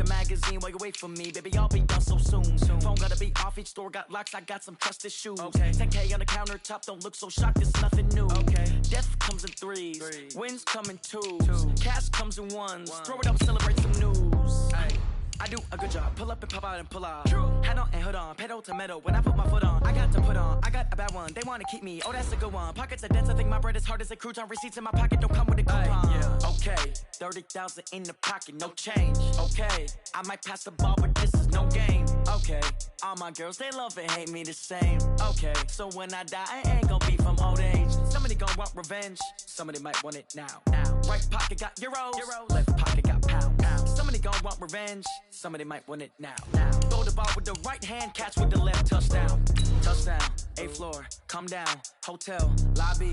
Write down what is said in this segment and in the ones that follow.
a magazine while you wait for me. Baby, I'll be done so soon. Phone gotta be off, each store got locks, I got some trusted shoes. 10K on the countertop, don't look so shocked, it's nothing new. Death comes in threes, wins come in twos, cash comes in ones. Throw it up, celebrate some news. I do a good job, pull up and pop out and pull out. Head on and hood on, pedal to metal. When I put my foot on, I got to put on. I got a bad one, they wanna keep me. Oh, that's a good one. Pockets are dense, I think my bread is hard as a crouton. Receipts in my pocket don't come with a coupon. Okay, 30,000 in the pocket, no change. Okay, I might pass the ball, but this is no game. Okay, all my girls, they love and hate me the same. Okay, so when I die, I ain't gonna be from old age. Somebody gon' want revenge, somebody might want it now. Right pocket got euros, left pocket got pounds. Somebody gon' want revenge, somebody might want it now. Throw the ball with the right hand, catch with the left, touchdown. Touchdown, 8th floor, come down, hotel, lobby.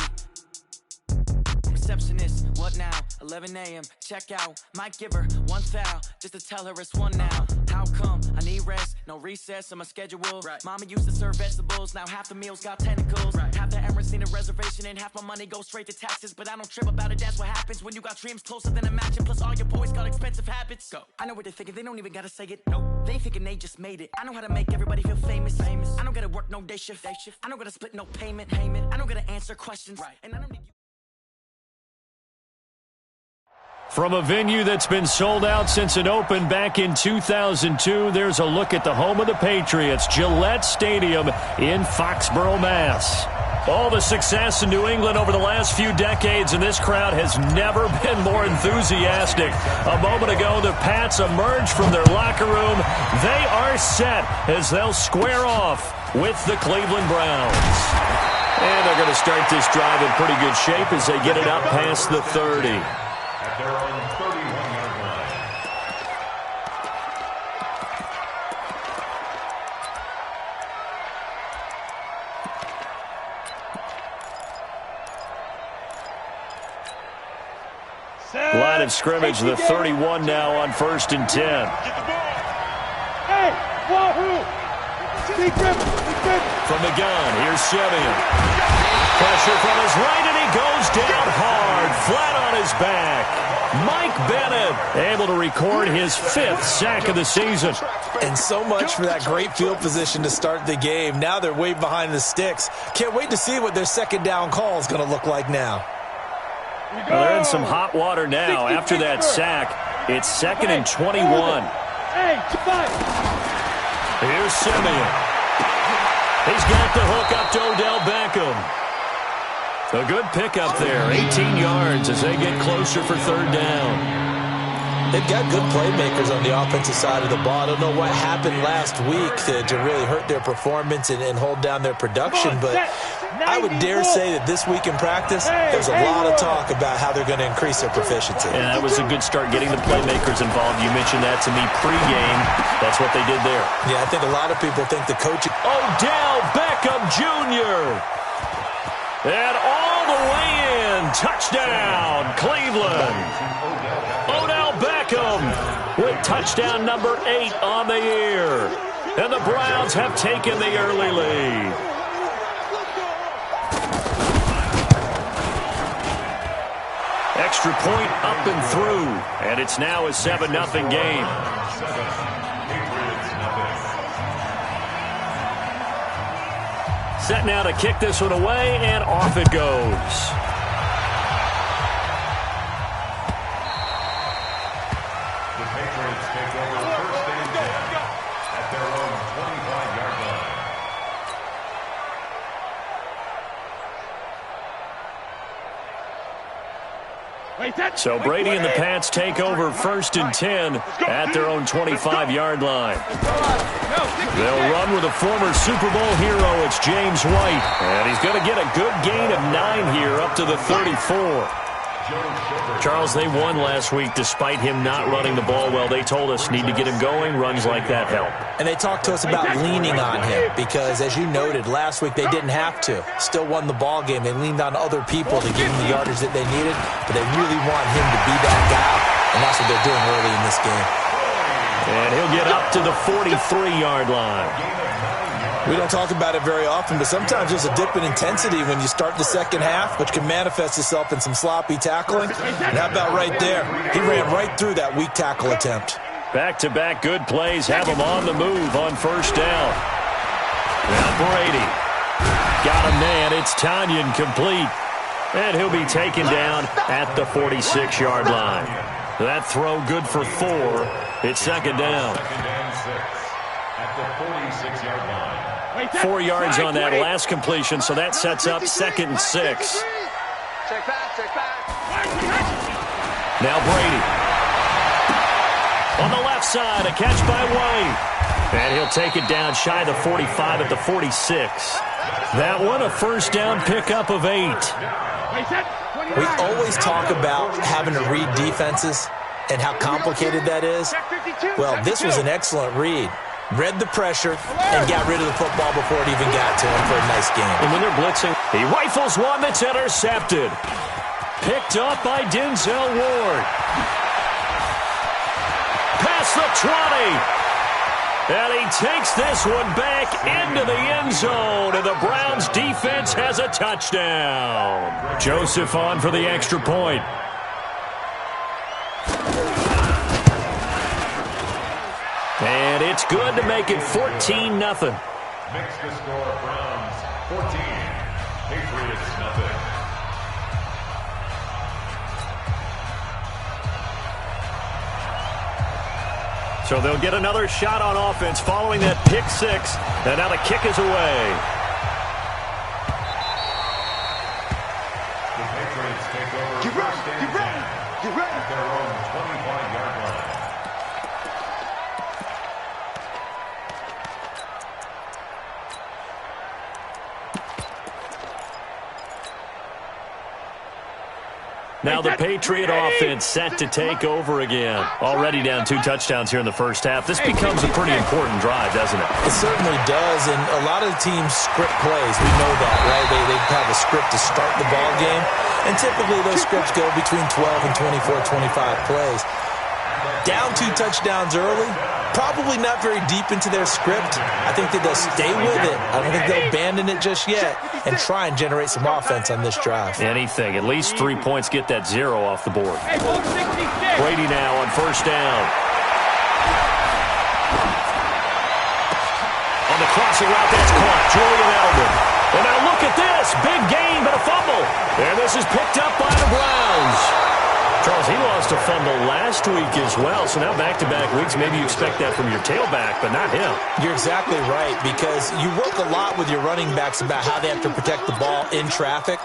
Receptionist, what now? 11 a.m. check out. Might give her one foul just to tell her it's one now. How come? I need rest, no recess on my schedule. Mama used to serve vegetables, now half the meals got tentacles. Half the errands need a reservation and half my money goes straight to taxes. But I don't trip about it, that's what happens when you got dreams closer than a match. And plus all your boys got expensive habits. Go. I know what they're thinking, they don't even gotta say it. Nope. They thinking they just made it. I know how to make everybody feel famous. I don't gotta work no day shift. I don't gotta split no payment. I don't gotta answer questions. And I don't need you. From a venue that's been sold out since it opened back in 2002, there's a look at the home of the Patriots, Gillette Stadium in Foxborough, Mass. All the success in New England over the last few decades, and this crowd has never been more enthusiastic. A moment ago, the Pats emerged from their locker room. They are set as they'll square off with the Cleveland Browns. And they're going to start this drive in pretty good shape as they get it up past the 30. Their own 31-yard line. Line of scrimmage, the 31 now on 1st and 10. Hey, wahoo! From the gun, here's Simeon. Pressure from his right, and he goes down hard, flat on his back. Mike Bennett able to record his 5th sack of the season. And so much for that great field position to start the game. Now they're way behind the sticks. Can't wait to see what their second down call is going to look like now. Well, they're in some hot water now. After that sack, it's 2nd and 21. Here's Simeon. He's got the hook up to Odell Beckham. A good pickup there, 18 yards as they get closer for 3rd down. They've got good playmakers on the offensive side of the ball. I don't know what happened last week to really hurt their performance and hold down their production, but I would dare say that this week in practice, there's a lot of talk about how they're going to increase their proficiency. Yeah, that was a good start getting the playmakers involved. You mentioned that to me pregame. That's what they did there. Yeah, I think a lot of people think the coaching. Odell Beckham Jr. And all the way in. Touchdown, Cleveland. Odell Beckham with touchdown number 8 on the year. And the Browns have taken the early lead. Extra point up and through. And it's now a 7-0 game. Set now to kick this one away, and off it goes. The Patriots take over 1st and 10 at their own 25-yard line. So Brady and the Pats take over 1st and 10 at their own 25-yard line. They'll run with a former Super Bowl hero. It's James White. And he's going to get a good gain of 9 here up to the 34. Charles, they won last week despite him not running the ball well. They told us need to get him going. Runs like that help. And they talked to us about leaning on him because, as you noted, last week they didn't have to. Still won the ball game. They leaned on other people to give him the yardage that they needed, but they really want him to be that guy, and that's what they're doing early in this game. And he'll get up to the 43-yard line. We don't talk about it very often, but sometimes there's a dip in intensity when you start the second half, which can manifest itself in some sloppy tackling. And how about right there? He ran right through that weak tackle attempt. Back-to-back good plays have him on the move on first down. Now Brady. Got him man. It's Tanyan complete. And he'll be taken down at the 46-yard line. That throw good for 4. It's second down. Second and 6 at the 46-yard line. 4 yards on that last completion, so that sets up 2nd and 6. Check back. Now Brady. On the left side, a catch by White. And he'll take it down shy of the 45 at the 46. That one, a first down pickup of 8. We always talk about having to read defenses and how complicated that is. Well, this was an excellent read. Read the pressure and got rid of the football before it even got to him for a nice game. And when they're blitzing, he rifles one that's intercepted. Picked up by Denzel Ward. Past the 20. And he takes this one back into the end zone, and the Browns defense has a touchdown. Joseph on for the extra point. And it's good to make it 14-0. Makes the score Browns 14, Patriots nothing. So they'll get another shot on offense following that pick 6. And now the kick is away. The Patriots take over first and 10 at their own 25-yard line. Now the Patriot offense set to take over again. Already down 2 touchdowns here in the first half. This becomes a pretty important drive, doesn't it? It certainly does, and a lot of the teams script plays. We know that, right? They have a script to start the ball game, and typically those scripts go between 12 and 24, 25 plays. Down 2 touchdowns early, probably not very deep into their script. I think that they'll stay with it. I don't think they'll abandon it just yet and try and generate some offense on this drive. Anything. At least 3 points get that 0 off the board. Brady now on first down. On the crossing route, that's caught. Julian Edelman. And now look at this. Big gain, but a fumble. And this is picked up by the Browns. Charles, he lost a fumble last week as well, so now back-to-back weeks, maybe you expect that from your tailback, but not him. You're exactly right, because you work a lot with your running backs about how they have to protect the ball in traffic,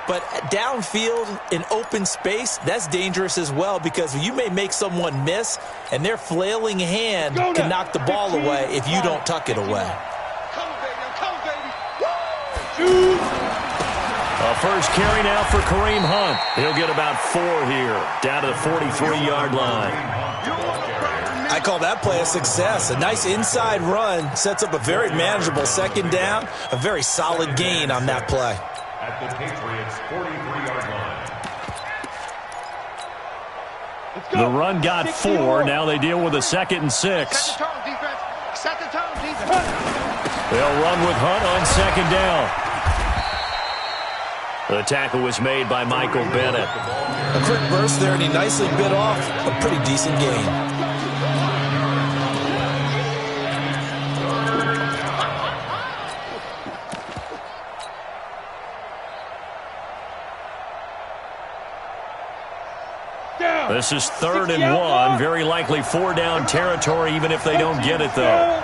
but downfield in open space, that's dangerous as well, because you may make someone miss, and their flailing hand can knock the ball away if you don't tuck it away. A first carry now for Kareem Hunt. He'll get about 4 here, down to the 43-yard line. I call that play a success. A nice inside run sets up a very manageable second down, a very solid gain on that play. At the Patriots' 43-yard line. The run got 4. Now they deal with a 2nd and 6. Set the tone, defense. Set the tone, defense. They'll run with Hunt on second down. The tackle was made by Michael Bennett. A quick burst there, and he nicely bit off a pretty decent gain. This is 3rd and 1. Very likely 4 down territory, even if they don't get it, though.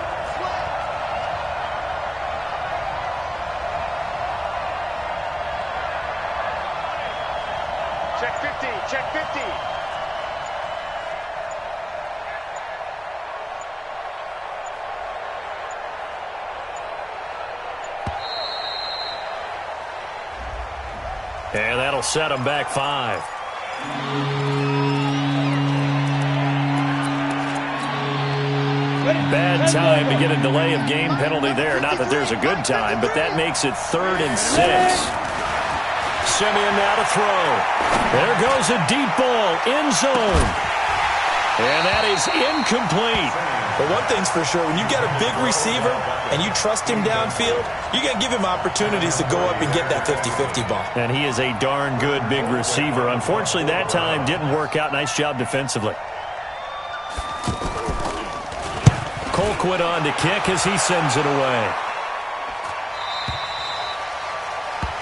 Check 50. And that'll set them back 5. Bad time to get a delay of game penalty there. Not that there's a good time, but that makes it 3rd and 6. Simeon now to throw. There goes a deep ball, end zone. And that is incomplete. But one thing's for sure, when you get a big receiver and you trust him downfield, you're going to give him opportunities to go up and get that 50-50 ball. And he is a darn good big receiver. Unfortunately, that time didn't work out. Nice job defensively. Colquitt on to kick as he sends it away.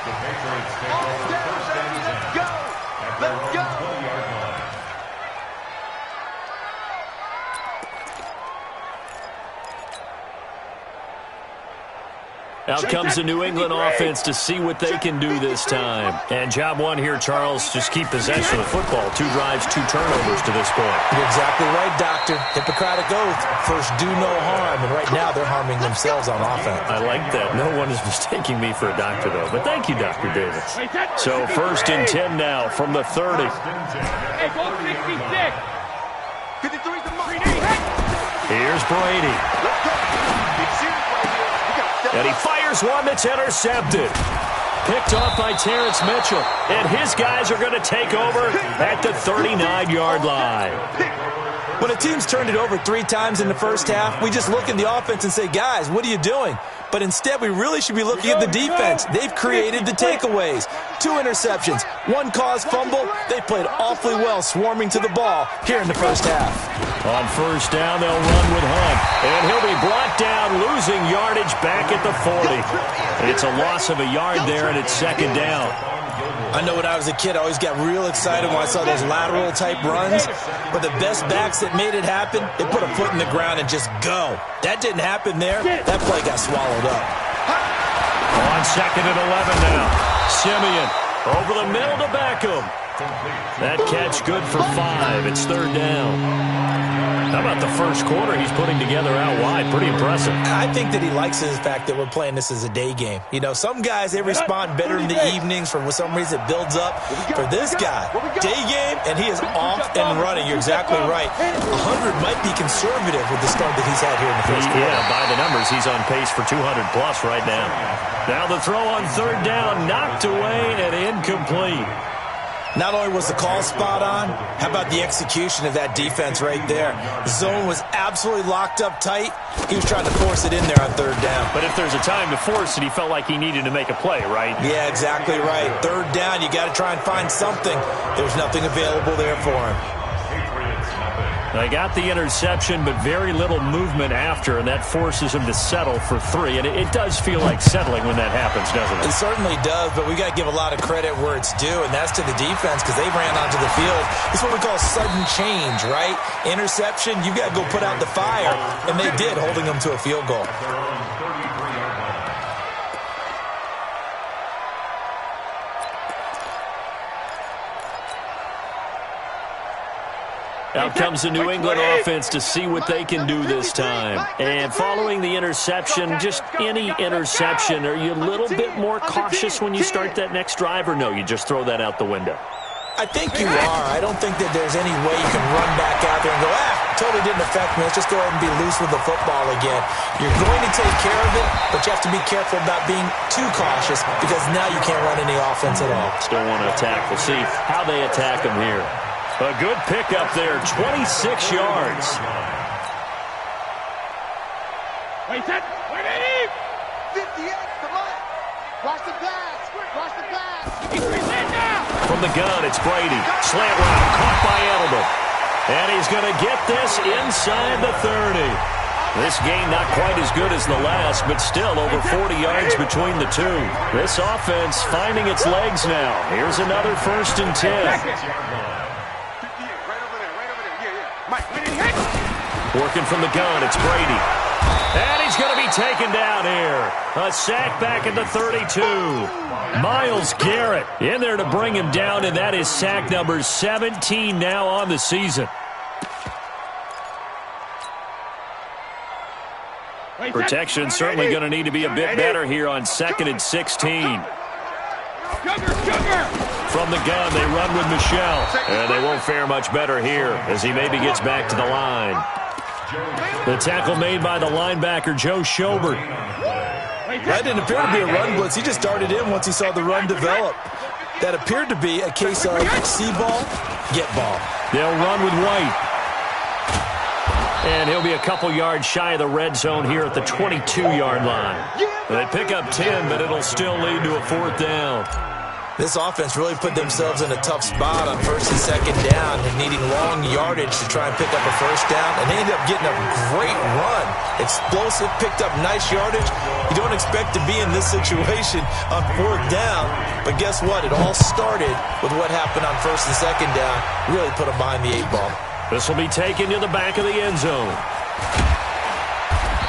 The Patriots take over first and 10 at their own 20-yard line. Out comes the New England offense to see what they can do this time. And job one here, Charles, just keep possession of the football. 2 drives, 2 turnovers to this point. You're exactly right, Doctor. Hippocratic oath. First, do no harm. And right now, they're harming themselves on offense. I like that. No one is mistaking me for a doctor, though. But thank you, Dr. Davis. So first and 10 now from the 30. Hey, go 66. 53's the mark. Here's Brady. And he fires one that's intercepted. Picked off by Terrence Mitchell. And his guys are going to take over at the 39-yard line. When a team's turned it over 3 times in the first half, we just look at the offense and say, guys, what are you doing? But instead, we really should be looking at the defense. They've created the takeaways. 2 interceptions, 1 caused fumble. They played awfully well swarming to the ball here in the first half. On first down, they'll run with Hunt. And he'll be brought down, losing yardage back at the 40. It's a loss of a yard there, and it's second down. I know when I was a kid, I always got real excited when I saw those lateral-type runs. But the best backs that made it happen, they put a foot in the ground and just go. That didn't happen there. That play got swallowed up. On second and 11 now. Simeon over the middle to Beckham. That catch good for 5. It's third down. How about the first quarter he's putting together out wide? Pretty impressive. I think that he likes the fact that we're playing this as a day game. You know, some guys, they respond better in the evenings. For some reason, it builds up. For this guy, day game, and he is off and running. You're exactly right. 100 might be conservative with the start that he's had here in the first quarter. Yeah, by the numbers, he's on pace for 200-plus right now. Now the throw on third down, knocked away and incomplete. Not only was the call spot on, how about the execution of that defense right there? The zone was absolutely locked up tight. He was trying to force it in there on third down. But if there's a time to force it, he felt like he needed to make a play, right? Yeah, exactly right. Third down, you got to try and find something. There's nothing available there for him. They got the interception, but very little movement after, and that forces him to settle for 3. And it does feel like settling when that happens, doesn't it? It certainly does, but we got to give a lot of credit where it's due, and that's to the defense because they ran onto the field. It's what we call sudden change, right? Interception, you got to go put out the fire, and they did, holding them to a field goal. Out comes the New England offense to see what they can do this time. And following the interception, just any interception, are you a little bit more cautious when you start that next drive, or no, you just throw that out the window? I think you are. I don't think that there's any way you can run back out there and go, totally didn't affect me. Let's just go ahead and be loose with the football again. You're going to take care of it, but you have to be careful about being too cautious because now you can't run any offense at all. Still want to attack. We'll see how they attack them here. A good pickup there, 26 yards. Wait, set. Wait, 58, come on. Watch the pass. Watch the pass. From the gun, it's Brady. Slant route, caught by Edelman. And he's going to get this inside the 30. This game not quite as good as the last, but still over 40 yards between the two. This offense finding its legs now. Here's another first and 10. Working from the gun, it's Brady. And he's going to be taken down here. A sack back at the 32. Myles Garrett in there to bring him down, and that is sack number 17 now on the season. Protection certainly going to need to be a bit better here on second and 16. From the gun, they run with Michelle. And they won't fare much better here as he maybe gets back to the line. The tackle made by the linebacker, Joe Schobert. That didn't appear to be a run blitz. He just darted in once he saw the run develop. That appeared to be a case of see ball, get ball. They'll run with White. And he'll be a couple yards shy of the red zone here at the 22-yard line. They pick up 10, but it'll still lead to a fourth down. This offense really put themselves in a tough spot on first and second down and needing long yardage to try and pick up a first down, and they ended up getting a great run. Explosive, picked up nice yardage. You don't expect to be in this situation on fourth down, but guess what? It all started with what happened on first and second down. Really put them behind the 8 ball. This will be taken to the back of the end zone.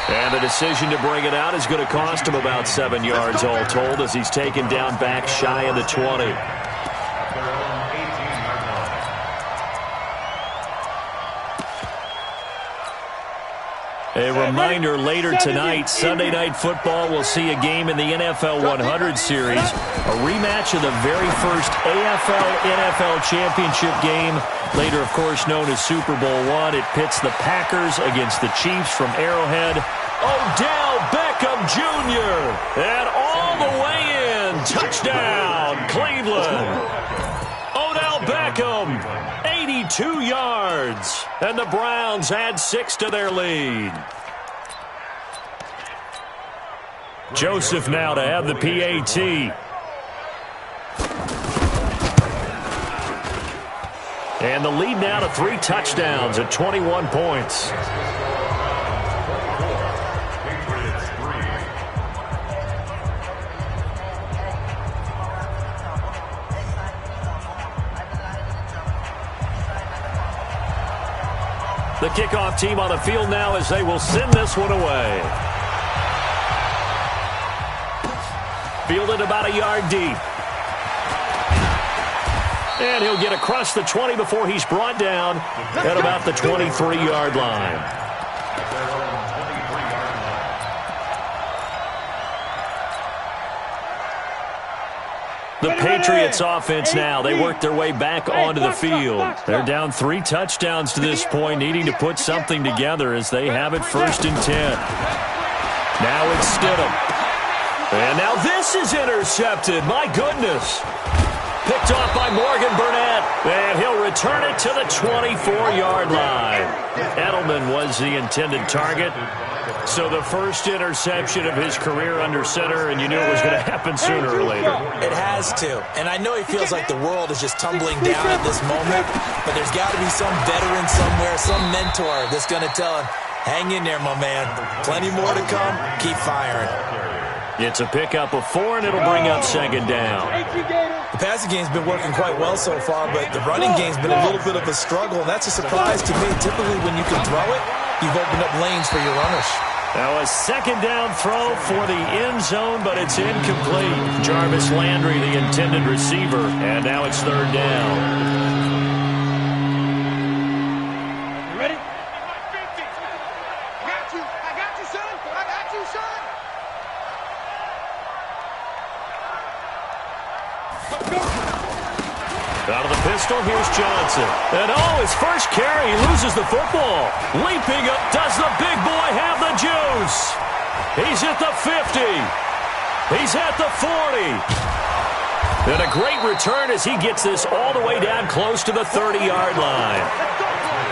And the decision to bring it out is going to cost him about 7 yards all told as he's taken down back shy of the 20. A reminder, later tonight, Sunday Night Football will see a game in the NFL 100 Series, a rematch of the very first AFL-NFL Championship game, later, of course, known as Super Bowl I. It pits the Packers against the Chiefs from Arrowhead. Odell Beckham Jr. and all the way in. Touchdown, Cleveland. Odell Beckham, 82 yards. And the Browns add 6 to their lead. Joseph now to have the PAT. And the lead now to 3 touchdowns at 21 points. The kickoff team on the field now as they will send this one away. Fielded about a yard deep. And he'll get across the 20 before he's brought down at about the 23-yard line. The Patriots offense now, they work their way back onto the field. They're down 3 touchdowns to this point, needing to put something together as they have it 1st and 10. Now it's Stidham. And now this is intercepted. My goodness. Picked off by Morgan Burnett. And he'll return it to the 24-yard line. Edelman was the intended target. So the first interception of his career under center, and you knew it was going to happen sooner or later. It has to. And I know he feels like the world is just tumbling down at this moment, but there's got to be some veteran somewhere, some mentor that's going to tell him, hang in there, my man. Plenty more to come. Keep firing. It's a pickup of 4, and it'll bring up 2nd down. The passing game's been working quite well so far, but the running game's been a little bit of a struggle, and that's a surprise to me. Typically, when you can throw it, you've opened up lanes for your runners. Now a 2nd down throw for the end zone, but it's incomplete. Jarvis Landry, the intended receiver, and now it's 3rd down. You ready? I got you, son. I got you, son. Out of the pistol, here's Johnson. And his first carry, he loses the football. Leaping up, does the big boy have the juice? He's at the 50. He's at the 40. And a great return as he gets this all the way down close to the 30-yard line.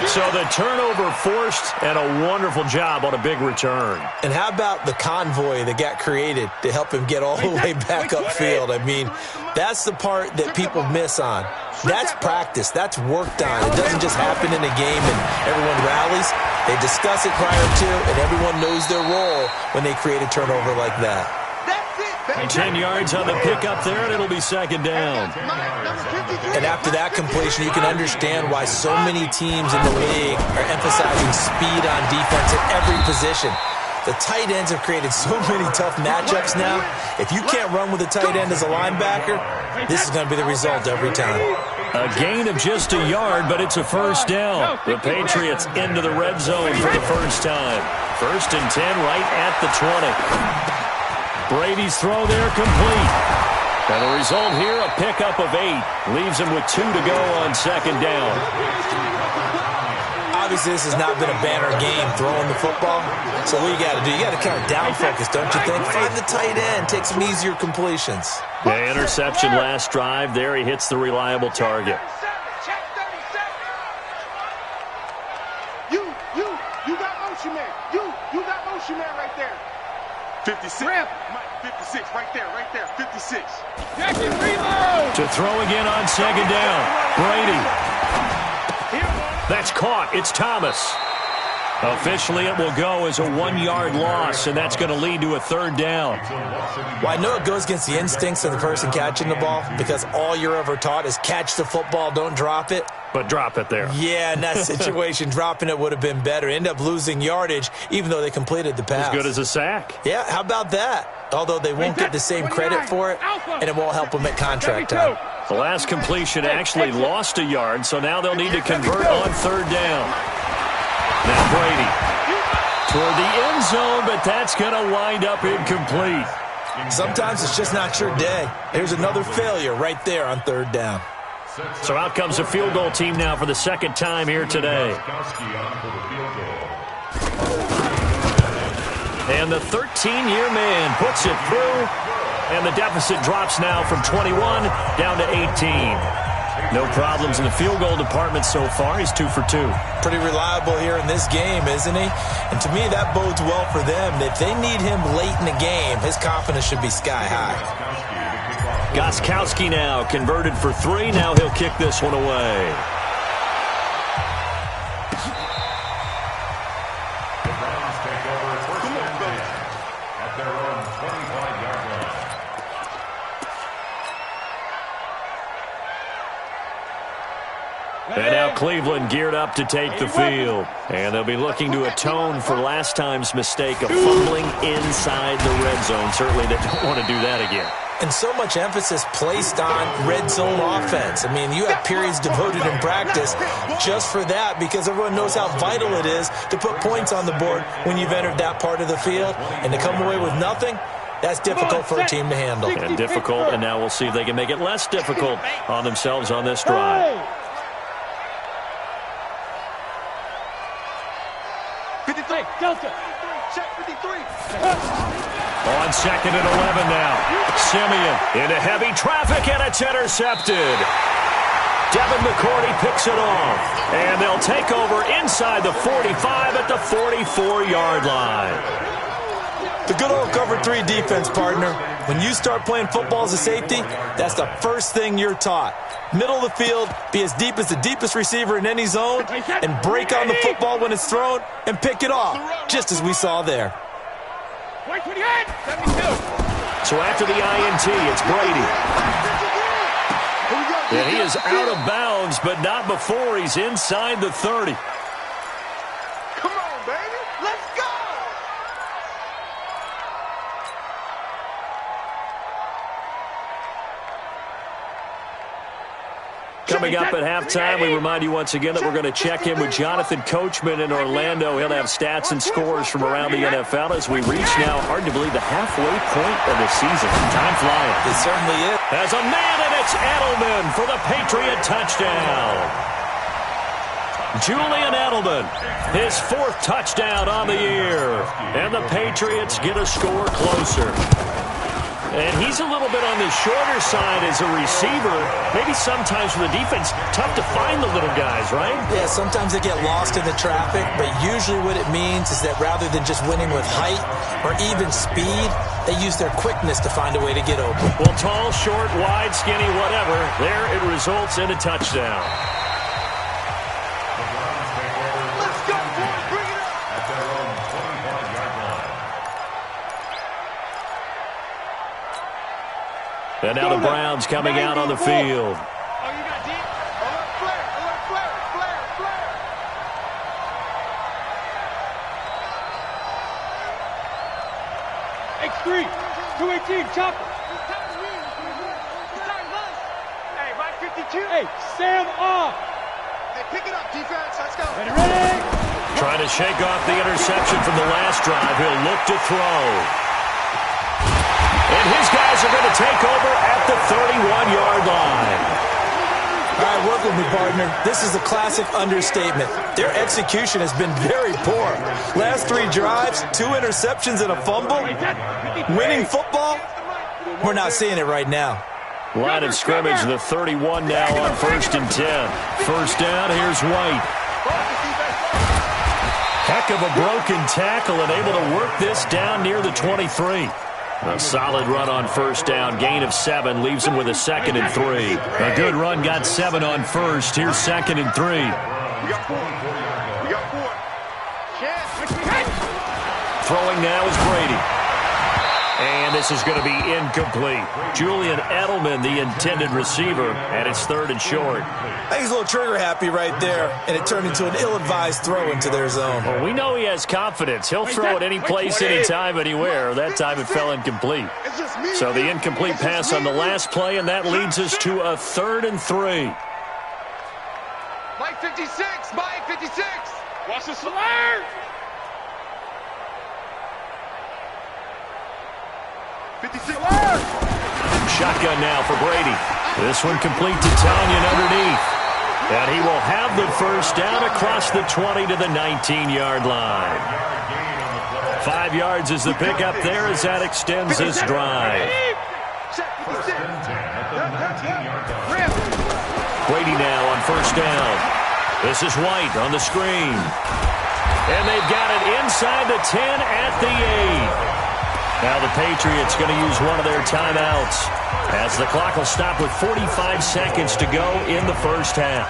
So the turnover forced, and a wonderful job on a big return. And how about the convoy that got created to help him get all the way back upfield? I mean, that's the part that people miss on. That's practice. That's worked on. It doesn't just happen in a game and everyone rallies. They discuss it prior to, and everyone knows their role when they create a turnover like that. 10 yards on the pickup there, and it'll be 2nd down. And after that completion, you can understand why so many teams in the league are emphasizing speed on defense at every position. The tight ends have created so many tough matchups now. If you can't run with a tight end as a linebacker, this is going to be the result every time. A gain of just a yard, but it's a 1st down. The Patriots into the red zone for the first time. 1st and 10 right at the 20. Brady's throw there complete. And the result here, a pickup of 8. Leaves him with 2 to go on 2nd down. Obviously, this has not been a banner game throwing the football. So what you got to do, you got to kind of down focus, don't you think? Find the tight end, take some easier completions. The interception last drive. There he hits the reliable target. You got motion man. You got motion man right there. 56. Rip. 56, right there, 56. Jackson, reload. To throw again on second down. Brady. That's caught. It's Thomas. Officially, it will go as a 1-yard loss, and that's going to lead to a third down. Well, I know it goes against the instincts of the person catching the ball because all you're ever taught is catch the football, don't drop it. But drop it there. Yeah, in that situation, dropping it would have been better. End up losing yardage, even though they completed the pass. As good as a sack. Yeah, how about that? Although they won't get the same credit for it, and it won't help them at contract time. The last completion actually lost a yard, so now they'll need to convert on third down. Now Brady toward the end zone, but that's going to wind up incomplete. Sometimes it's just not your day. Here's another failure right there on third down. So out comes a field goal team now for the second time here today. And the 13-year man puts it through, and the deficit drops now from 21 down to 18. No problems in the field goal department so far. He's 2 for 2. Pretty reliable here in this game, isn't he? And to me, that bodes well for them. If they need him late in the game, his confidence should be sky high. Gostkowski now converted for 3. Now he'll kick this one away. The Browns take over first and 10 at their own 25-yard line. And now Cleveland geared up to take the field. And they'll be looking to atone for last time's mistake of fumbling inside the red zone. Certainly they don't want to do that again. And so much emphasis placed on red zone offense. I mean, you have periods devoted in practice just for that because everyone knows how vital it is to put points on the board when you've entered that part of the field. And to come away with nothing, that's difficult for a team to handle. And difficult, and now we'll see if they can make it less difficult on themselves on this drive. 53, Delta. Check 53. On second and 11 now. Simeon into heavy traffic, and it's intercepted. Devin McCourty picks it off. And they'll take over inside the 45 at the 44-yard line. The good old cover 3 defense, partner. When you start playing football as a safety, that's the first thing you're taught. Middle of the field, be as deep as the deepest receiver in any zone, and break on the football when it's thrown and pick it off, just as we saw there. 128, 72. So after the INT, it's Brady. And he is out of bounds, but not before he's inside the 30. Come on, baby. Let's go. Coming up at halftime, we remind you once again that we're going to check in with Jonathan Coachman in Orlando. He'll have stats and scores from around the NFL as we reach now, hard to believe, the halfway point of the season. Time flying. It certainly is. As a man, and it's Edelman for the Patriot touchdown. Julian Edelman, his 4th touchdown on the year. And the Patriots get a score closer. And he's a little bit on the shorter side as a receiver. Maybe sometimes for the defense, tough to find the little guys, right? Yeah, sometimes they get lost in the traffic, but usually what it means is that rather than just winning with height or even speed, they use their quickness to find a way to get open. Well, tall, short, wide, skinny, whatever, there it results in a touchdown. Let's go, boys. Bring it up. At their own 25-yard line. And now the Browns coming out on the field. Oh, you got deep? Alert flare, alert flare, flare, flare. X3, 218, chopper. Hey, right 52. Hey, Sam off. Hey, pick it up, defense. Let's go. Ready, ready. Trying to shake off the interception from the last drive. He'll look to throw. And his guys are going to take over at the 31-yard line. All right, work with me, partner. This is a classic understatement. Their execution has been very poor. Last 3 drives, 2 interceptions and a fumble. Winning football? We're not seeing it right now. Line of scrimmage, the 31 now on 1st and 10. First down, here's White. Heck Heck of a broken tackle and able to work this down near the 23. A solid run on first down. Gain of 7 leaves him with a 2nd and 3. A good run got 7 on first. Here's 2nd and 3. We got 4. We got 4. Throwing now is Brady. And this is going to be incomplete. Julian Edelman, the intended receiver, and it's 3rd and short. I think he's a little trigger happy right there, and it turned into an ill-advised throw into their zone. Well, we know he has confidence. He'll throw it any place, anytime, anywhere. That time it fell incomplete. So the incomplete pass on the last play, and that leads us to a 3rd and 3. Mike 56. Mike 56. Watch the slide. Shotgun now for Brady. This one complete to Tanyan underneath. And he will have the first down across the 20 to the 19-yard line. 5 yards is the pickup there as that extends this drive. Brady now on first down. This is White on the screen. And they've got it inside the 10 at the 8. Now the Patriots going to use one of their timeouts as the clock will stop with 45 seconds to go in the first half.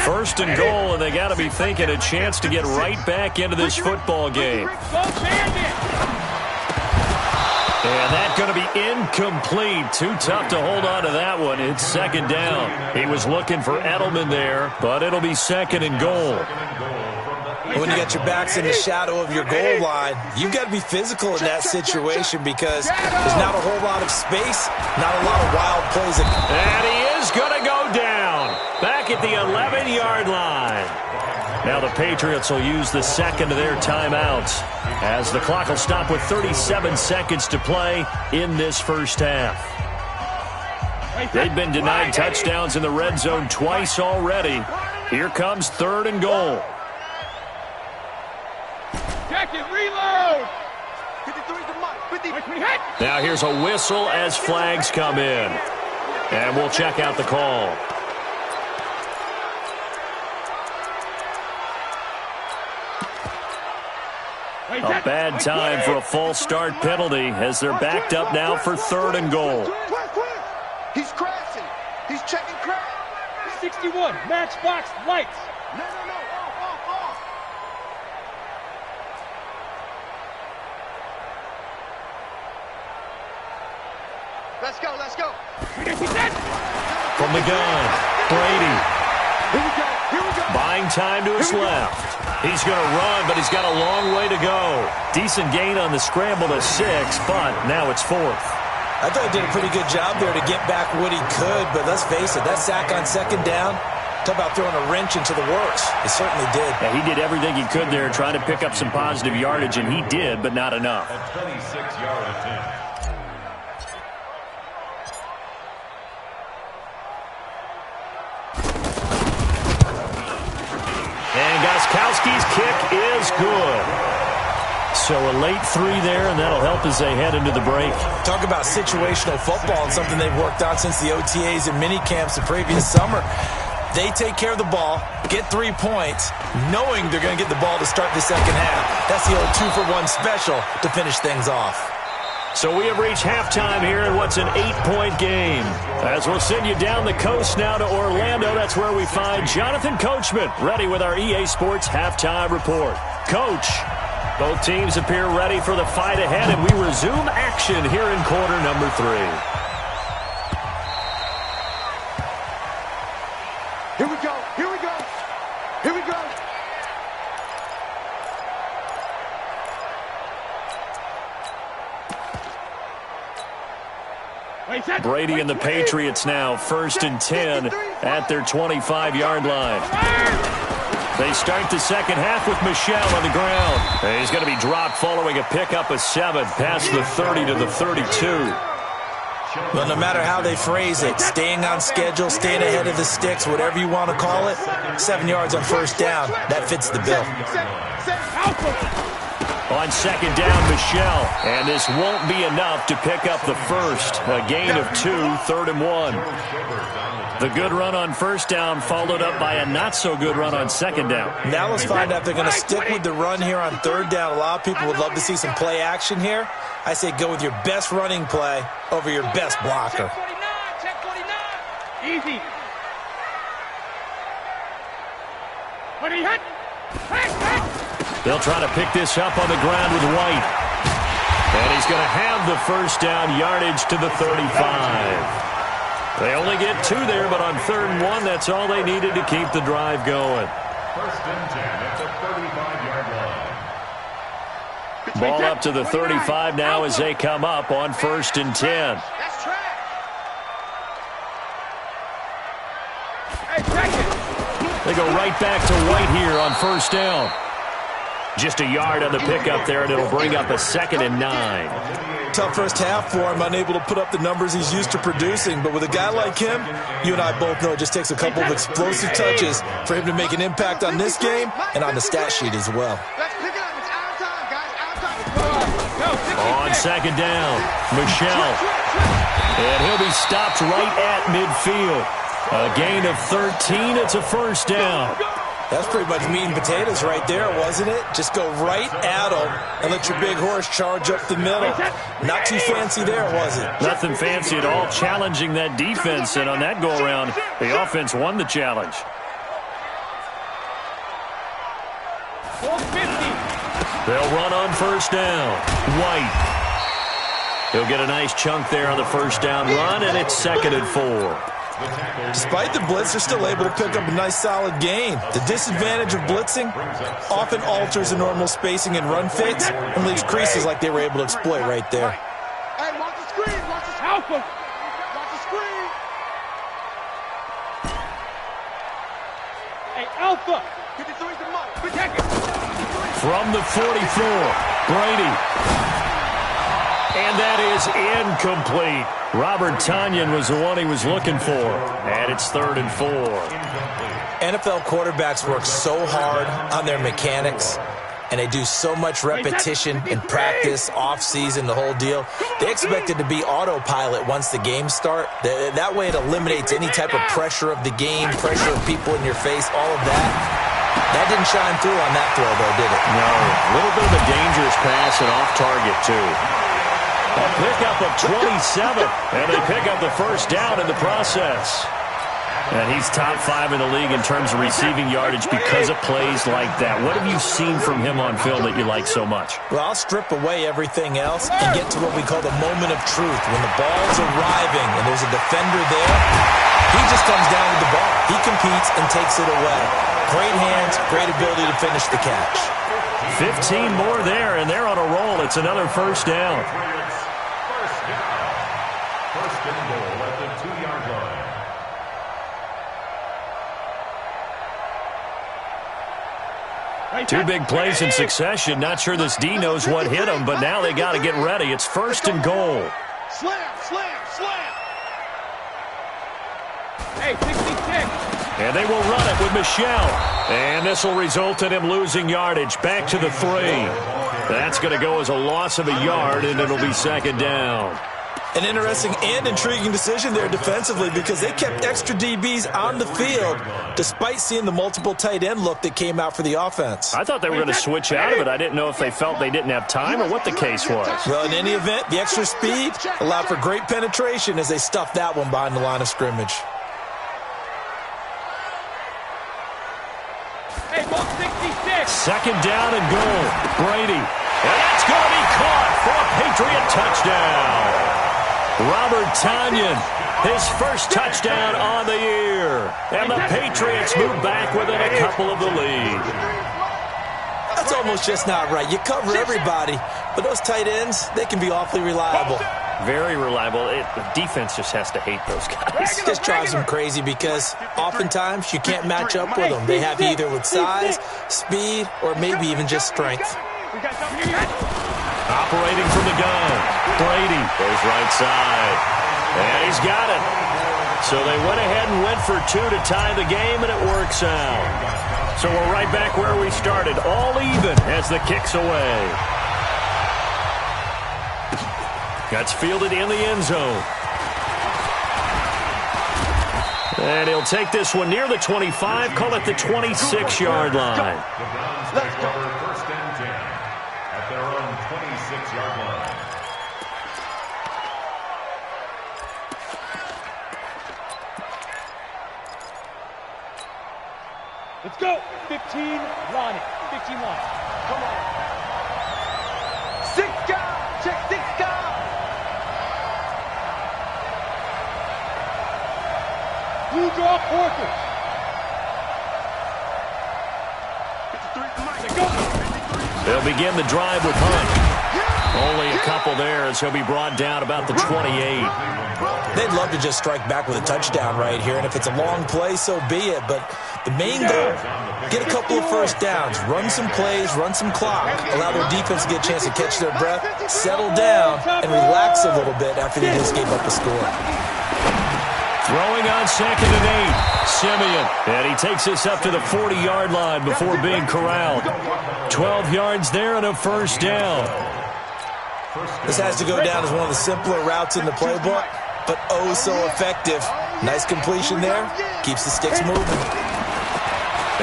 First and goal, and they got to be thinking a chance to get right back into this football game. And that's going to be incomplete. Too tough to hold on to that one. It's 2nd down. He was looking for Edelman there, but it'll be 2nd and goal. When you got your backs in the shadow of your goal line, you've got to be physical in that situation because there's not a whole lot of space, not a lot of wild plays. And he is going to go down back at the 11-yard line. Now the Patriots will use the 2nd of their timeouts as the clock will stop with 37 seconds to play in this first half. They've been denied touchdowns in the red zone twice already. Here comes 3rd and goal. Jacket, reload. Now here's a whistle as flags come in. And we'll check out the call. A bad time for a false start penalty as they're backed up now for 3rd and goal. He's crashing. He's checking crash. 61, matchbox lights. No. Off. Let's go. From the gun, Brady. Here we go. Buying time to his left. He's going to run, but he's got a long way to go. Decent gain on the scramble to 6, but now it's 4th. I thought he did a pretty good job there to get back what he could, but let's face it, that sack on 2nd down, talk about throwing a wrench into the works. He certainly did. Yeah, he did everything he could there trying to pick up some positive yardage, and he did, but not enough. A 26-yard attempt. And Gostkowski's kick is good. So a late 3 there, and that'll help as they head into the break. Talk about situational football and something they've worked on since the OTAs and mini camps the previous summer. They take care of the ball, get 3 points, knowing they're going to get the ball to start the second half. That's the old 2-for-1 special to finish things off. So we have reached halftime here in what's an 8-point game. As we'll send you down the coast now to Orlando, that's where we find Jonathan Coachman, ready with our EA Sports halftime report. Coach, both teams appear ready for the fight ahead, and we resume action here in quarter number 3. Here we go. Brady and the Patriots now 1st and 10 at their 25-yard line. They start the second half with Michel on the ground. He's going to be dropped following a pickup of 7 past the 30 to the 32. Well, no matter how they phrase it, staying on schedule, staying ahead of the sticks, whatever you want to call it, 7 yards on first down, that fits the bill. On second down, Michel, and this won't be enough to pick up the first. A gain of 2, 3rd and 1. The good run on first down followed up by a not-so-good run on second down. Now let's find out if they're going to stick with the run here on third down. A lot of people would love to see some play action here. I say go with your best running play over your best blocker. Check 49. Easy. When he hit. They'll try to pick this up on the ground with White. And he's going to have the first down, yardage to the 35. They only get 2 there, but on 3rd and 1, that's all they needed to keep the drive going. First and 10 at the 35-yard line. Ball up to the 35 now as they come up on 1st and 10. That's track. They go right back to White here on 1st down. Just a yard on the pickup there, and it'll bring up a 2nd and 9. Tough first half for him, unable to put up the numbers he's used to producing. But with a guy like him, you and I both know it just takes a couple of explosive touches for him to make an impact on this game and on the stat sheet as well. Let's pick it up. It's out of time, guys. Out of time. On 2nd down, Michelle. And he'll be stopped right at midfield. A gain of 13. It's a first down. That's pretty much meat and potatoes right there, wasn't it? Just go right at him and let your big horse charge up the middle. Not too fancy there, was it? Nothing fancy at all, challenging that defense. And on that go-around, the offense won the challenge. 450. They'll run on first down. White. He'll get a nice chunk there on the first down run, and it's 2nd and 4. Despite the blitz, they're still able to pick up a nice solid gain. The disadvantage of blitzing often alters the normal spacing and run fits and leaves creases like they were able to exploit right there. Hey, watch the screen. Watch the screen. Alpha. Watch the screen. Hey, Alpha. 53's the money. Protect it. From the 44, Brady. And that is incomplete. Robert Tonyan was the one he was looking for. And it's 3rd and 4. NFL quarterbacks work so hard on their mechanics, and they do so much repetition in practice, off-season, the whole deal. They expect it to be autopilot once the games start. That way it eliminates any type of pressure of the game, pressure of people in your face, all of that. That didn't shine through on that throw, though, did it? No, a little bit of a dangerous pass and off target, too. A pickup of 27, and they pick up the first down in the process. And he's top 5 in the league in terms of receiving yardage because of plays like that. What have you seen from him on film that you like so much? Well, I'll strip away everything else and get to what we call the moment of truth. When the ball's arriving and there's a defender there, he just comes down with the ball. He competes and takes it away. Great hands, great ability to finish the catch. 15 more there, and they're on a roll. It's another first down. First and goal at the 2-yard line. 2 big plays in succession. Not sure this D knows what hit him, but now they got to get ready. It's 1st and goal. Slam, slam, slam. Hey, 66. And they will run it with Michelle. And this will result in him losing yardage. Back to the 3. That's going to go as a loss of a yard, and it'll be 2nd down. An interesting and intriguing decision there defensively because they kept extra DBs on the field despite seeing the multiple tight end look that came out for the offense. I thought they were going to switch out of it. I didn't know if they felt they didn't have time or what the case was. Well, in any event, the extra speed allowed for great penetration as they stuffed that one behind the line of scrimmage. Hey, ball 66. 2nd down and goal. Brady. And that's going to be caught for a Patriot touchdown. Robert Tonyan, his first touchdown on the year. And the Patriots move back within a couple of the lead. That's almost just not right. You cover everybody, but those tight ends, they can be awfully reliable. Very reliable. The defense just has to hate those guys. It just drives them crazy because oftentimes you can't match up with them. They have you either with size, speed, or maybe even just strength. Operating from the gun. Brady goes right side. And he's got it. So they went ahead and went for 2 to tie the game, and it works out. So we're right back where we started, all even as the kick's away. That's fielded in the end zone. And he'll take this one near the 25, call it the 26-yard line. The Browns take over 1st and 10 at their own 26-yard line. Let's go. 15, line it. 15 line. Come on. 6 guys. Check 6 guys. Blue draw quarters. They'll begin the drive with Hunt. Only a couple there as he'll be brought down about the 28. They'd love to just strike back with a touchdown right here, and if it's a long play, so be it. But the main goal, get a couple of first downs, run some plays, run some clock, allow their defense to get a chance to catch their breath, settle down, and relax a little bit after they just gave up a score. Throwing on 2nd and 8, Simeon. And he takes this up to the 40-yard line before being corralled. 12 yards there and a first down. This has to go down as one of the simpler routes in the playbook, but oh so effective. Nice completion there. Keeps the sticks moving.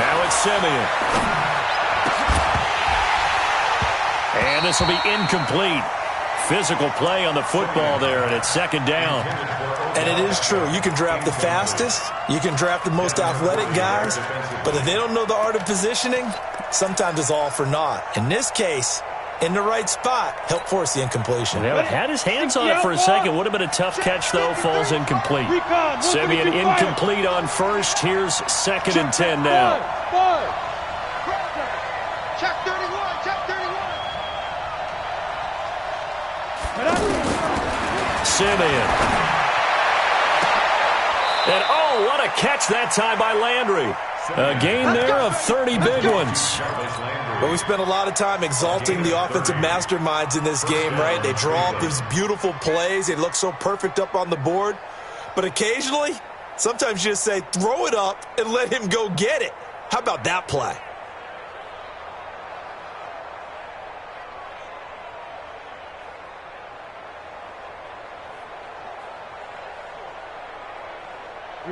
Now it's Simeon. And this will be incomplete. Physical play on the football there, and it's 2nd down. And it is true. You can draft the fastest. You can draft the most athletic guys. But if they don't know the art of positioning, sometimes it's all for naught. In this case, in the right spot, help force the incompletion. Well, had his hands on it for a second. Would have been a tough catch, though. Falls incomplete. Simeon incomplete on first. Here's 2nd and 10 now. Check 31. Check 31. Simeon. And, oh, what a catch that time by Landry. A gain there of 30 big ones. Well, we spent a lot of time exalting the offensive masterminds in this game, right? They draw up these beautiful plays. They look so perfect up on the board. But occasionally, sometimes you just say, throw it up and let him go get it. How about that play?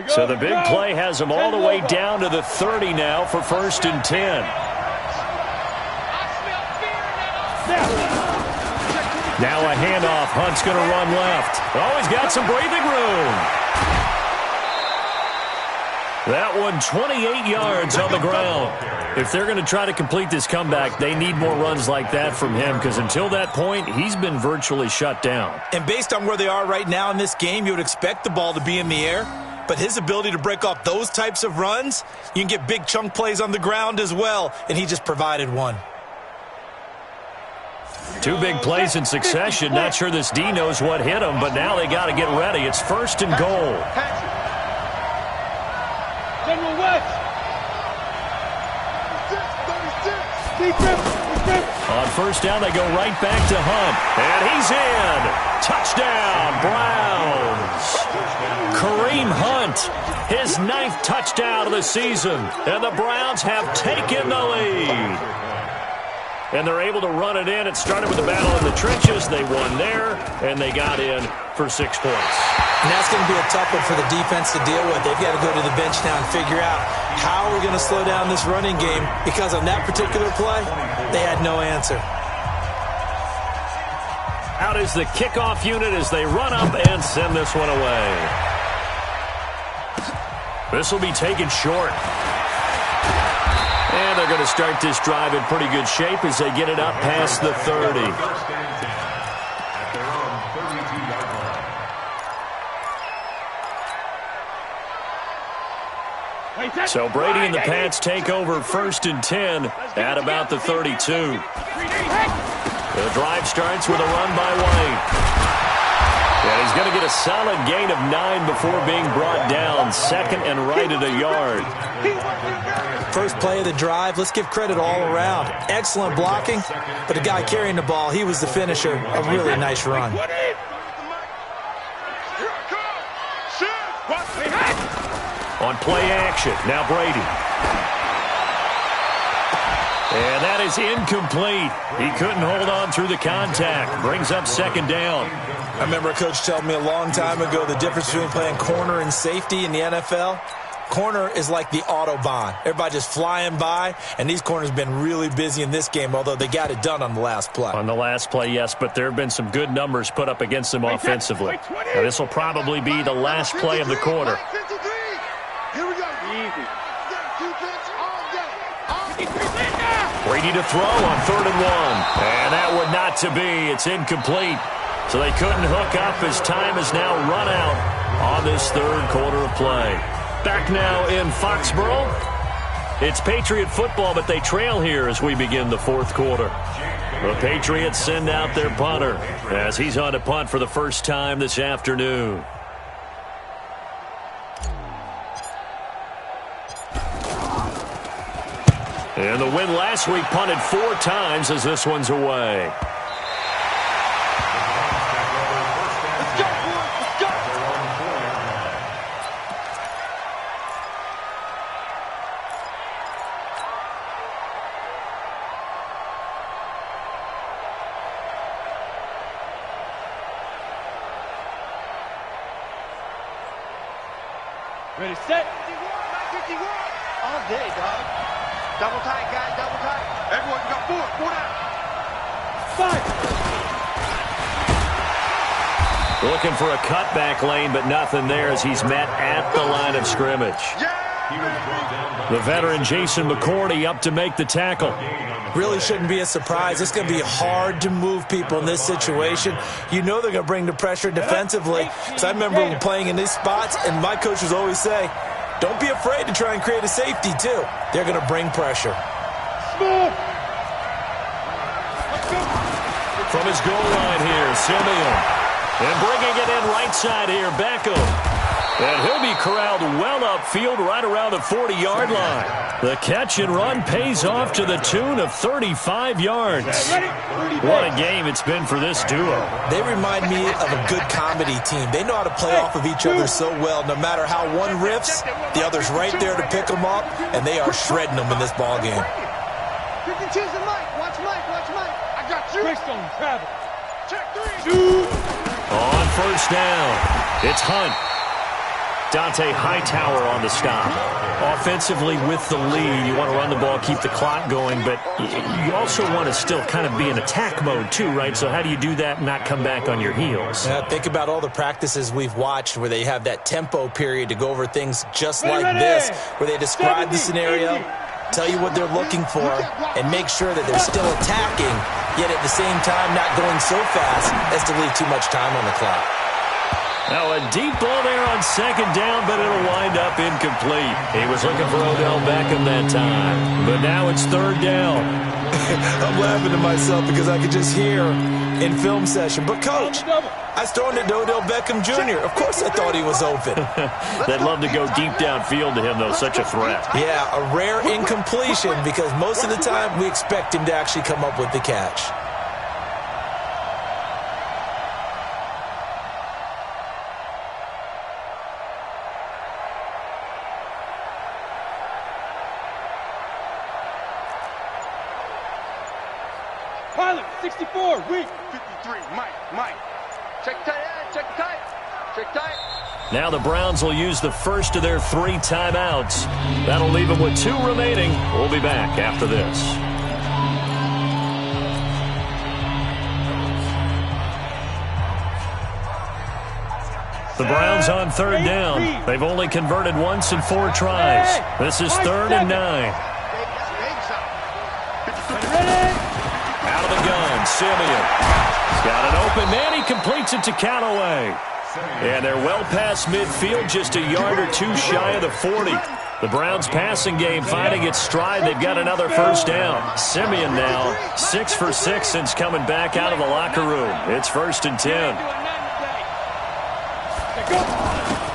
So the big play has them all the way down to the 30 now for 1st and 10. Now a handoff. Hunt's going to run left. Oh, he's got some breathing room. That one 28 yards on the ground. If they're going to try to complete this comeback, they need more runs like that from him, because until that point, he's been virtually shut down. And based on where they are right now in this game, you would expect the ball to be in the air. But his ability to break off those types of runs, you can get big chunk plays on the ground as well, and he just provided one. 2 big plays in succession. Not sure this D knows what hit him, but now they got to get ready. It's 1st and goal. General West. On 1st down, they go right back to Hunt. And he's in. Touchdown, Browns. Kareem Hunt, his 9th touchdown of the season. And the Browns have taken the lead. And they're able to run it in. It started with a battle in the trenches. They won there, and they got in for 6 points. And that's going to be a tough one for the defense to deal with. They've got to go to the bench now and figure out how we're going to slow down this running game, because on that particular play, they had no answer. Out is the kickoff unit as they run up and send this one away. This will be taken short. And they're going to start this drive in pretty good shape as they get it up past the 30. So Brady and the Pats take over 1st and 10 at about the 32. The drive starts with a run by White. And he's going to get a solid gain of 9 before being brought down. 2nd and right at a yard. First play of the drive, let's give credit all around. Excellent blocking, but the guy carrying the ball, he was the finisher. A really nice run. On play action, now Brady. And that is incomplete. He couldn't hold on through the contact. Brings up second down. I remember a coach telling me a long time ago the difference between playing corner and safety in the NFL. Corner is like the Autobahn. Everybody just flying by, and these corners have been really busy in this game, although they got it done on the last play. On the last play, yes, but there have been some good numbers put up against them offensively. Now, this will probably be the last play of the quarter. Here we go. Easy. Defense all day. Brady to throw on 3rd and 1. And that would not to be. It's incomplete. So they couldn't hook up as time has now run out on this third quarter of play. Back now in Foxborough. It's Patriot football, but they trail here as we begin the fourth quarter. The Patriots send out their punter as he's on to punt for the first time this afternoon. And the win last week punted 4 times as this one's away. Ready, set. All day, dog. Double tight, guys, double tight. Everyone got 4 down. 5. Looking for a cutback lane, but nothing there as he's met at the line of scrimmage. The veteran Jason McCourty up to make the tackle. Really shouldn't be a surprise. It's going to be hard to move people in this situation. You know they're going to bring the pressure defensively. Because I remember playing in these spots, and my coaches always say, don't be afraid to try and create a safety, too. They're going to bring pressure. From his goal line here, Simeon. And bringing it in right side here, Beckham. And he'll be corralled well upfield right around the 40-yard line. The catch and run pays off to the tune of 35 yards. What a game it's been for this duo. They remind me of a good comedy team. They know how to play off of each other so well. No matter how one riffs, the other's right there to pick them up, and they are shredding them in this ball game. You can choose the mic. Watch Mike. I got you. Greystone travel. Check 3. On first down, it's Hunt. Dante Hightower on the stop. Offensively with the lead, you want to run the ball, keep the clock going, but you also want to still kind of be in attack mode too, right? So how do you do that and not come back on your heels? Think about all the practices we've watched where they have that tempo period to go over things just like this, where they describe the scenario, tell you what they're looking for, and make sure that they're still attacking, yet at the same time not going so fast as to leave too much time on the clock. Now a deep ball there on second down, but it'll wind up incomplete. He was looking for Odell Beckham that time, but now it's third down. I'm laughing to myself because I could just hear in film session, but coach, I was throwing it to Odell Beckham Jr. Of course I thought he was open. They'd love to go deep downfield to him, though. Such a threat. Yeah, a rare incompletion because most of the time we expect him to actually come up with the catch. Pilot, 64, weak. 53, Mike. Check tight end, check tight. Now the Browns will use the first of their 3 timeouts. That'll leave them with 2 remaining. We'll be back after this. The Browns on third down. They've only converted once in 4 tries. This is 3rd and 9. Out of the gun, Simeon. He's got an open man. He completes it to Callaway. And they're well past midfield, just a yard or 2 shy of the 40. The Browns passing game finding its stride. They've got another first down. Simeon now 6 for 6 since coming back out of the locker room. It's 1st and 10.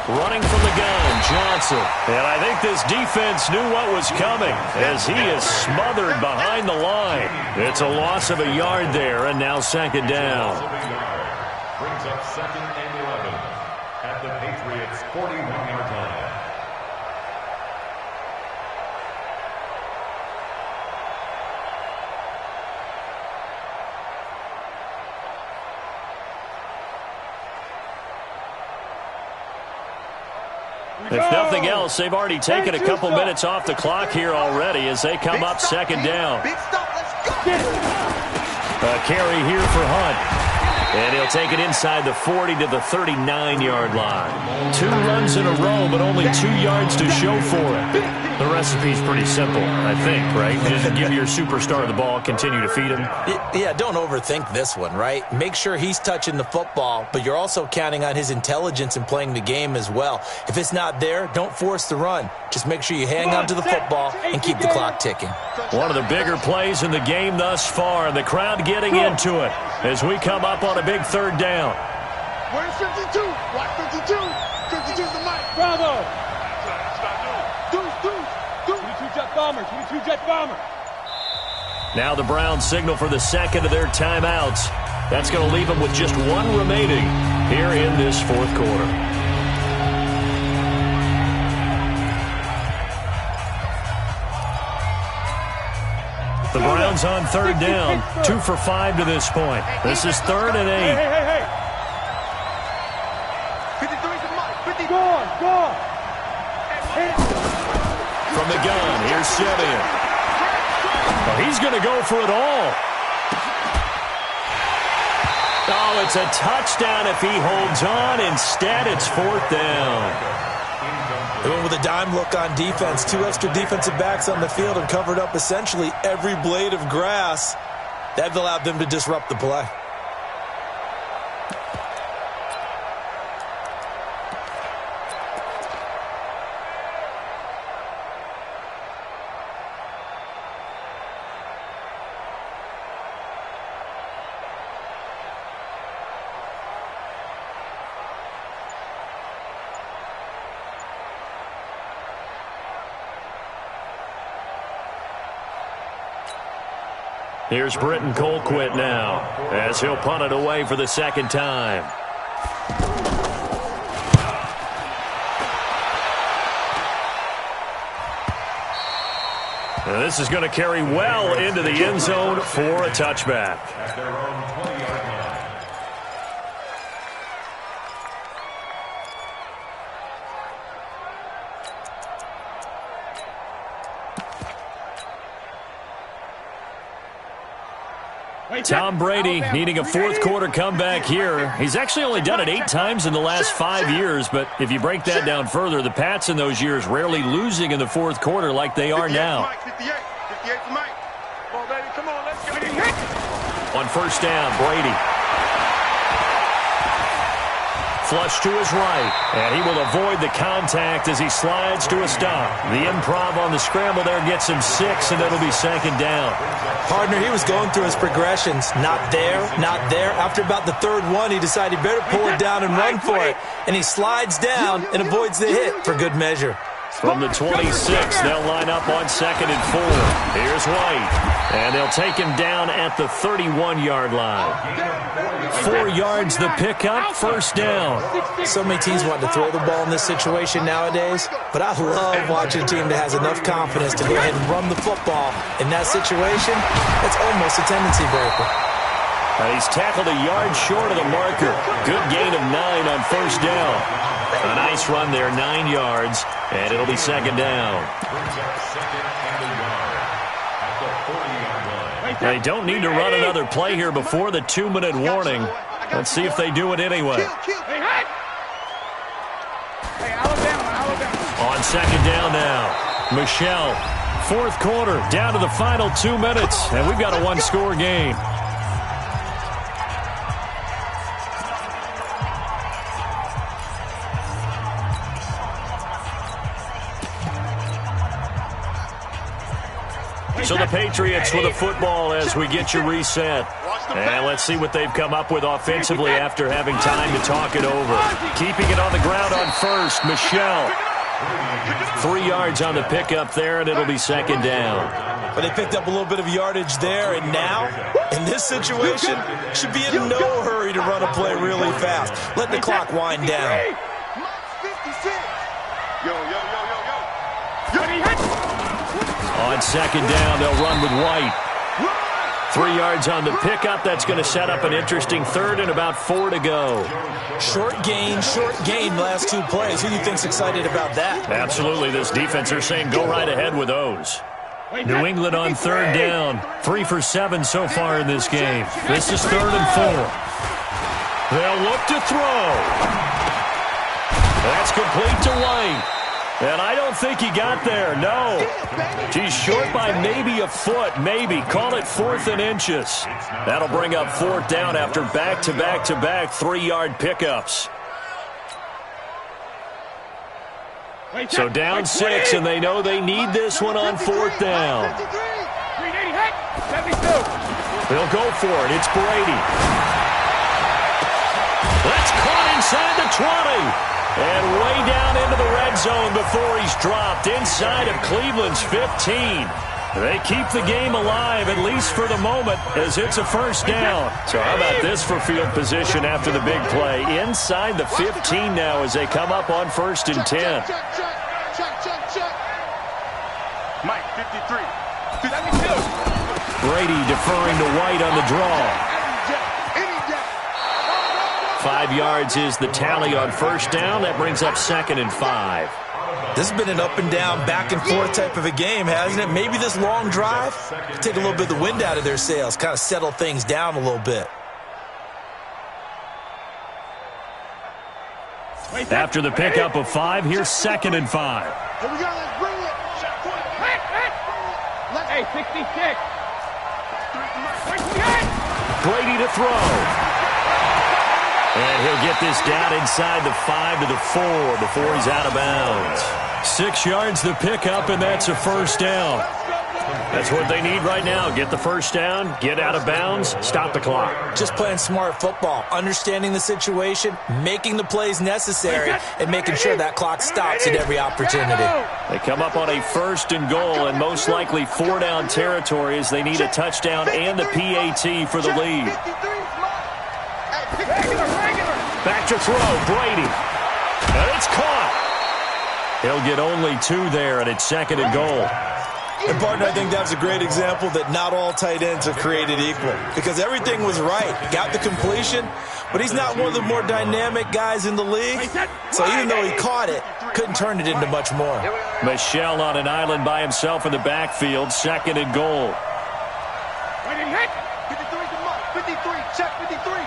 Running from the gun, Johnson. And I think this defense knew what was coming as he is smothered behind the line. It's a loss of a yard there, and now 2nd down. Brings up 2nd and 11 at the Patriots' 41-yard line. If nothing else, they've already taken a couple minutes off the clock here already as they come up second down. Big stop, let's go. A carry here for Hunt. And he'll take it inside the 40 to the 39-yard line. 2 runs in a row, but only 2 yards to show for it. The recipe's pretty simple, I think, right? Just give your superstar the ball, continue to feed him. Yeah, don't overthink this one, right? Make sure he's touching the football, but you're also counting on his intelligence in playing the game as well. If it's not there, don't force the run. Just make sure you hang on to the football and keep the clock ticking. One of the bigger plays in the game thus far, and the crowd getting into it as we come up on a big third down. Where's 52? Watch 52. 52's the mic. Bravo. Deuce. 22 jet bomber. 22 jet bomber. Now the Browns signal for the second of their timeouts. That's going to leave them with just 1 remaining here in this fourth quarter. The Browns on third down, 2 for 5 to this point. This is 3rd and 8. Hey. 53's the mic. 50. Go on. From the gun, here's Simeon. Well, he's going to go for it all. Oh, it's a touchdown if he holds on. Instead, it's 4th down. They went with a dime look on defense. 2 extra defensive backs on the field and covered up essentially every blade of grass. That allowed them to disrupt the play. Here's Britton Colquitt now as he'll punt it away for the second time. Now this is going to carry well into the end zone for a touchback. At their own 20-yard line. Tom Brady needing a fourth quarter comeback here. He's actually only done it 8 times in the last 5 years, but if you break that down further, the Pats in those years rarely losing in the fourth quarter like they are now. 58's Mike. Come on, baby. Come on, let's go. On first down, Brady. Flush to his right, and he will avoid the contact as he slides to a stop. The improv on the scramble there gets him 6, and it'll be second down. Partner, he was going through his progressions. Not there, not there. After about the 3rd one, he decided he better pull it down and run for it. And he slides down and avoids the hit for good measure. From the 26, they'll line up on 2nd and 4. Here's White, and they'll take him down at the 31-yard line. 4 yards the pickup, first down. So many teams want to throw the ball in this situation nowadays, but I love watching a team that has enough confidence to go ahead and run the football. In that situation, it's almost a tendency breaker. He's tackled a yard short of the marker. Good gain of 9 on first down. A nice run there, 9 yards, and it'll be second down. They don't need to run another play here before the 2-minute warning. Let's see if they do it anyway. On second down now, Michelle. Fourth quarter, down to the final 2 minutes, and we've got a 1-score game. So the Patriots with a football as we get you reset. And let's see what they've come up with offensively after having time to talk it over. Keeping it on the ground on first, Michelle. 3 yards on the pickup there, and it'll be second down. But they picked up a little bit of yardage there, and now, in this situation, should be in no hurry to run a play really fast. Let the clock wind down. On second down, they'll run with White. 3 yards on the pickup. That's going to set up an interesting third and about 4 to go. Short gain, last 2 plays. Who do you think's excited about that? Absolutely. This defense are saying go right ahead with those. New England on third down. 3 for 7 so far in this game. This is 3rd and 4. They'll look to throw. That's complete to White. And I don't think he got there, no. He's short by maybe a foot, maybe. Call it 4th and inches. That'll bring up 4th down after back-to-back-to-back 3-yard pickups. So down 6, and they know they need this one on 4th down. They'll go for it. It's Brady. That's caught inside the 20. And way down into the red zone before he's dropped inside of Cleveland's 15. They keep the game alive, at least for the moment, as it's a first down. So how about this for field position after the big play? Inside the 15 now as they come up on 1st and 10. Check. Mike, 53. Brady deferring to White on the draw. 5 yards is the tally on 1st down. That brings up 2nd and 5. This has been an up and down, back and forth type of a game, hasn't it? Maybe this long drive take a little bit of the wind out of their sails, kind of settle things down a little bit. After the pickup of 5, here's 2nd and 5. Here we go, let's bring it. Hey, 66. Brady to throw. And he'll get this down inside the 5 to the 4 before he's out of bounds. 6 yards the pickup, and that's a first down. That's what they need right now. Get the first down, get out of bounds, stop the clock. Just playing smart football, understanding the situation, making the plays necessary, and making sure that clock stops at every opportunity. They come up on a 1st and goal, and most likely 4-down territory as they need a touchdown and the PAT for the lead. Back to throw, Brady. And it's caught. He'll get only 2 there, and it's 2nd and goal. And, partner, I think that was a great example that not all tight ends are created equal. Because everything was right. Got the completion, but he's not one of the more dynamic guys in the league. So even though he caught it, couldn't turn it into much more. Michelle on an island by himself in the backfield, 2nd and goal. 53, check 53.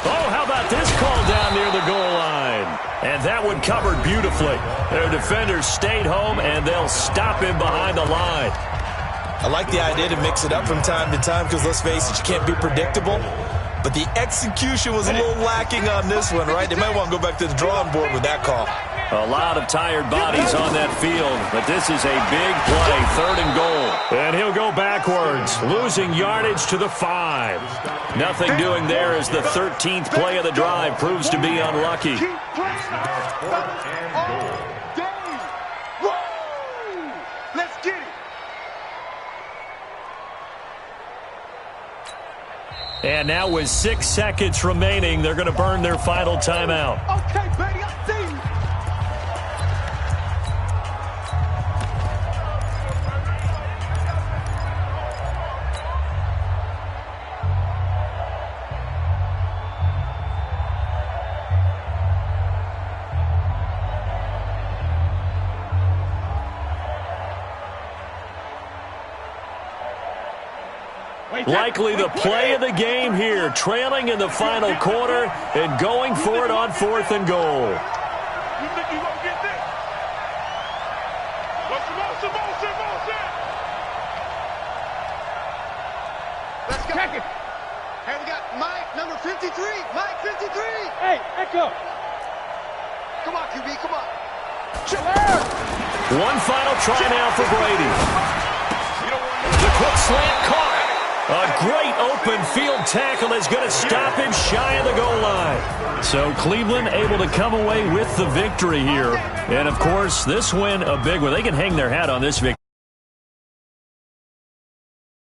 Oh, how about this call down near the goal line? And that one covered beautifully. Their defenders stayed home, and they'll stop him behind the line. I like the idea to mix it up from time to time because, let's face it, you can't be predictable. But the execution was a little lacking on this one, right? They might want to go back to the drawing board with that call. A lot of tired bodies on that field, but this is a big play, 3rd and goal. And he'll go backwards, losing yardage to the 5. Nothing doing there as the 13th play of the drive proves to be unlucky. Let's get it. And now with 6 seconds remaining, they're going to burn their final timeout. Okay, baby, I see you. Likely the play of the game here, trailing in the final quarter and going for it on 4th and goal. You think you gonna get this? What's the motion? Let's go. Check it. Hey, we got Mike, number 53. Mike, 53. Hey, Echo. Come on, QB, come on. One final try now for Brady. The quick slant caught. A great open field tackle is going to stop him shy of the goal line. So Cleveland able to come away with the victory here. And, of course, this win a big one. They can hang their hat on this victory.